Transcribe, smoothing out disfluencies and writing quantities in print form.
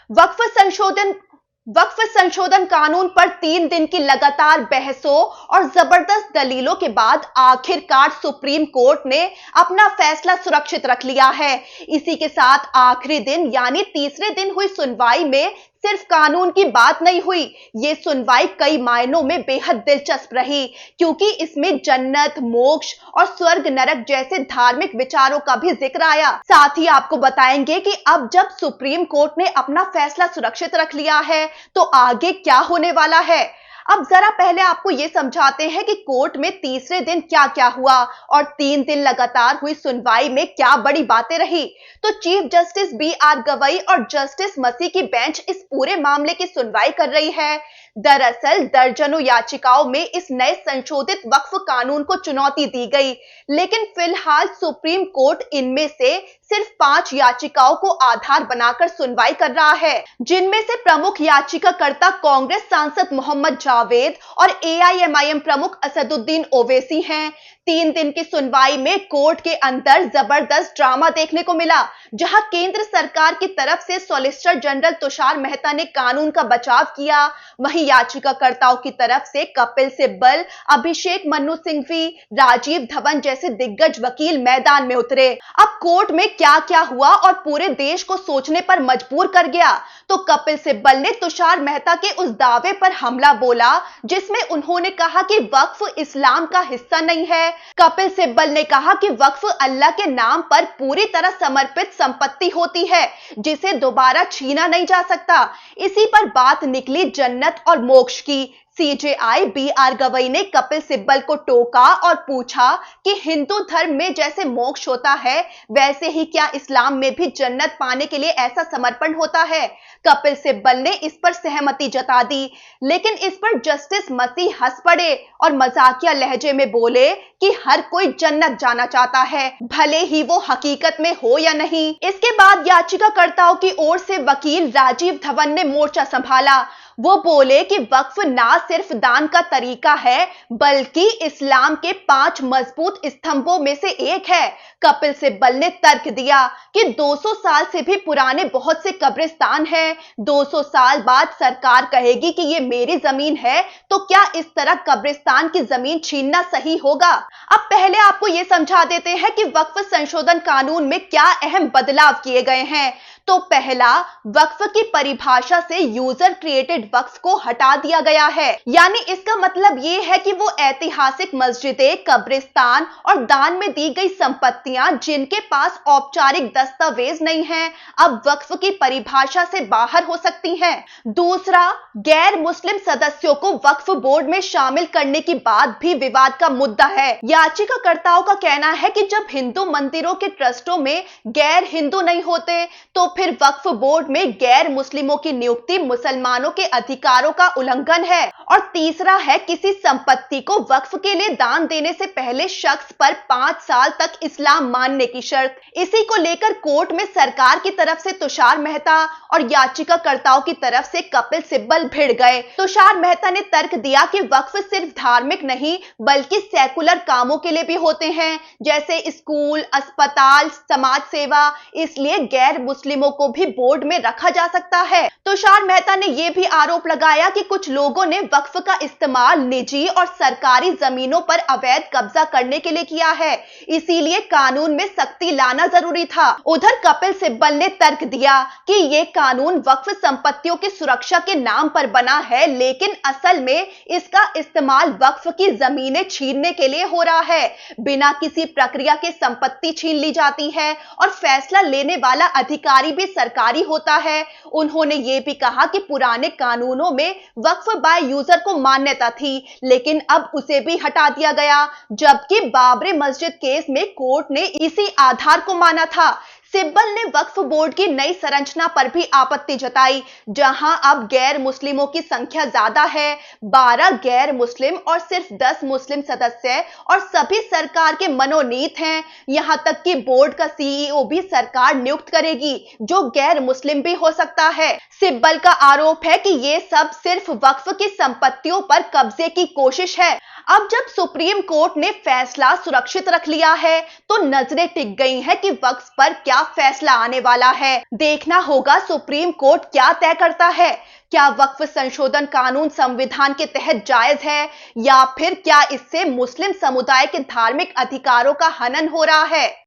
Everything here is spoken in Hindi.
वक्फ संशोधन कानून पर 3 दिन की लगातार बहसों और जबरदस्त दलीलों के बाद आखिरकार सुप्रीम कोर्ट ने अपना फैसला सुरक्षित रख लिया है। इसी के साथ आखिरी दिन यानी तीसरे दिन हुई सुनवाई में सिर्फ कानून की बात नहीं हुई। ये सुनवाई कई मायनों में बेहद दिलचस्प रही, क्योंकि इसमें जन्नत, मोक्ष और स्वर्ग नरक जैसे धार्मिक विचारों का भी जिक्र आया। साथ ही आपको बताएंगे कि अब जब सुप्रीम कोर्ट ने अपना फैसला सुरक्षित रख लिया है तो आगे क्या होने वाला है। अब जरा पहले आपको ये समझाते हैं कि कोर्ट में तीसरे दिन क्या क्या हुआ और 3 दिन लगातार हुई सुनवाई में क्या बड़ी बातें रही। तो चीफ जस्टिस बी.आर. गवई और जस्टिस मसी की बेंच इस पूरे मामले की सुनवाई कर रही है। दरअसल दर्जनों याचिकाओं में इस नए संशोधित वक्फ कानून को चुनौती दी गई, लेकिन फिलहाल सुप्रीम कोर्ट इनमें से सिर्फ 5 याचिकाओं को आधार बनाकर सुनवाई कर रहा है, जिनमें से प्रमुख याचिकाकर्ता कांग्रेस सांसद मोहम्मद जावेद और एआईएमआईएम प्रमुख असदुद्दीन ओवैसी हैं। 3 दिन की सुनवाई में कोर्ट के अंदर जबरदस्त ड्रामा देखने को मिला, जहां केंद्र सरकार की तरफ से सॉलिसिटर जनरल तुषार मेहता ने कानून का बचाव किया, वहीं याचिकाकर्ताओं की तरफ से कपिल सिब्बल, अभिषेक मनु सिंघवी, राजीव धवन जैसे दिग्गज वकील मैदान में उतरे। अब कोर्ट में क्या क्या हुआ और पूरे देश को सोचने पर मजबूर कर गया। तो कपिल सिब्बल ने तुषार मेहता के उस दावे पर हमला बोला जिसमें उन्होंने कहा कि वक्फ इस्लाम का हिस्सा नहीं है। कपिल सिब्बल ने कहा कि वक्फ अल्लाह के नाम पर पूरी तरह समर्पित संपत्ति होती है, जिसे दोबारा छीना नहीं जा सकता। इसी पर बात निकली जन्नत और मोक्ष की। CJI B R. गवई ने कपिल सिब्बल को टोका और पूछा कि हिंदू धर्म में जैसे मोक्ष होता है, वैसे ही क्या इस्लाम में भी जन्नत पाने के लिए ऐसा समर्पण होता है। कपिल सिब्बल ने इस पर सहमति जता दी, लेकिन इस पर जस्टिस मसी हंस पड़े और मजाकिया लहजे में बोले कि हर कोई जन्नत जाना चाहता है, भले ही वो हकीकत में हो या नहीं। इसके बाद याचिकाकर्ताओं की ओर से वकील राजीव धवन ने मोर्चा संभाला। वो बोले कि वक्फ ना सिर्फ दान का तरीका है, बल्कि इस्लाम के 5 मजबूत स्तंभों में से एक है। कपिल सिब्बल ने तर्क दिया कि 200 साल से भी पुराने बहुत से कब्रिस्तान हैं। 200 साल बाद सरकार कहेगी कि ये मेरी जमीन है, तो क्या इस तरह कब्रिस्तान की जमीन छीनना सही होगा। अब पहले आपको ये समझा देते हैं कि वक्फ संशोधन कानून में क्या अहम बदलाव किए गए हैं। तो पहला, वक्फ की परिभाषा से यूजर क्रिएटेड वक्फ को हटा दिया गया है, यानी इसका मतलब ये है कि वो ऐतिहासिक मस्जिदें, कब्रिस्तान और दान में दी गई संपत्तियां जिनके पास औपचारिक दस्तावेज नहीं है, अब वक्फ की परिभाषा से बाहर हो सकती हैं। दूसरा, गैर मुस्लिम सदस्यों को वक्फ बोर्ड में शामिल करने की बात भी विवाद का मुद्दा है। याचिकाकर्ताओं का कहना है कि जब हिंदू मंदिरों के ट्रस्टों में गैर हिंदू नहीं होते, तो फिर वक्फ बोर्ड में गैर मुस्लिमों की नियुक्ति मुसलमानों के अधिकारों का उल्लंघन है। और तीसरा है, किसी संपत्ति को वक्फ के लिए दान देने से पहले शख्स पर 5 साल तक इस्लाम मानने की शर्त। इसी को लेकर कोर्ट में सरकार की तरफ से तुषार मेहता और याचिकाकर्ताओं की तरफ से कपिल सिब्बल भिड़ गए। तुषार मेहता ने तर्क दिया कि वक्फ सिर्फ धार्मिक नहीं बल्कि सेकुलर कामों के लिए भी होते हैं, जैसे स्कूल, अस्पताल, समाज सेवा, इसलिए गैर मुस्लिमों को भी बोर्ड में रखा जा सकता है। तुषार मेहता ने यह भी आरोप लगाया कि कुछ लोगों ने वक्फ का इस्तेमाल निजी और सरकारी जमीनों पर अवैध कब्जा करने के लिए किया है, इसीलिए कानून में सख्ती लाना जरूरी था। उधर कपिल सिब्बल ने तर्क दिया कि यह कानून वक्फ संपत्तियों की सुरक्षा के नाम पर बना है, लेकिन असल में इसका इस्तेमाल वक्फ की जमीनें छीनने के लिए हो रहा है। बिना किसी प्रक्रिया के संपत्ति छीन ली जाती है और फैसला लेने वाला अधिकारी भी सरकारी होता है। उन्होंने ये भी कहा कि पुराने कानूनों में वक्फ बाय यूजर को मान्यता थी, लेकिन अब उसे भी हटा दिया गया, जबकि बाबरी मस्जिद केस में कोर्ट ने इसी आधार को माना था। सिब्बल ने वक्फ बोर्ड की नई संरचना पर भी आपत्ति जताई, जहां अब गैर मुस्लिमों की संख्या ज्यादा है, 12 गैर मुस्लिम और सिर्फ 10 मुस्लिम सदस्य, और सभी सरकार के मनोनीत हैं। यहां तक कि बोर्ड का सीईओ भी सरकार नियुक्त करेगी, जो गैर मुस्लिम भी हो सकता है। सिब्बल का आरोप है कि ये सब सिर्फ वक्फ की संपत्तियों पर कब्जे की कोशिश है। अब जब सुप्रीम कोर्ट ने फैसला सुरक्षित रख लिया है, तो नजरें टिक गई हैं कि वक्फ पर क्या फैसला आने वाला है। देखना होगा सुप्रीम कोर्ट क्या तय करता है। क्या वक्फ संशोधन कानून संविधान के तहत जायज है, या फिर क्या इससे मुस्लिम समुदाय के धार्मिक अधिकारों का हनन हो रहा है।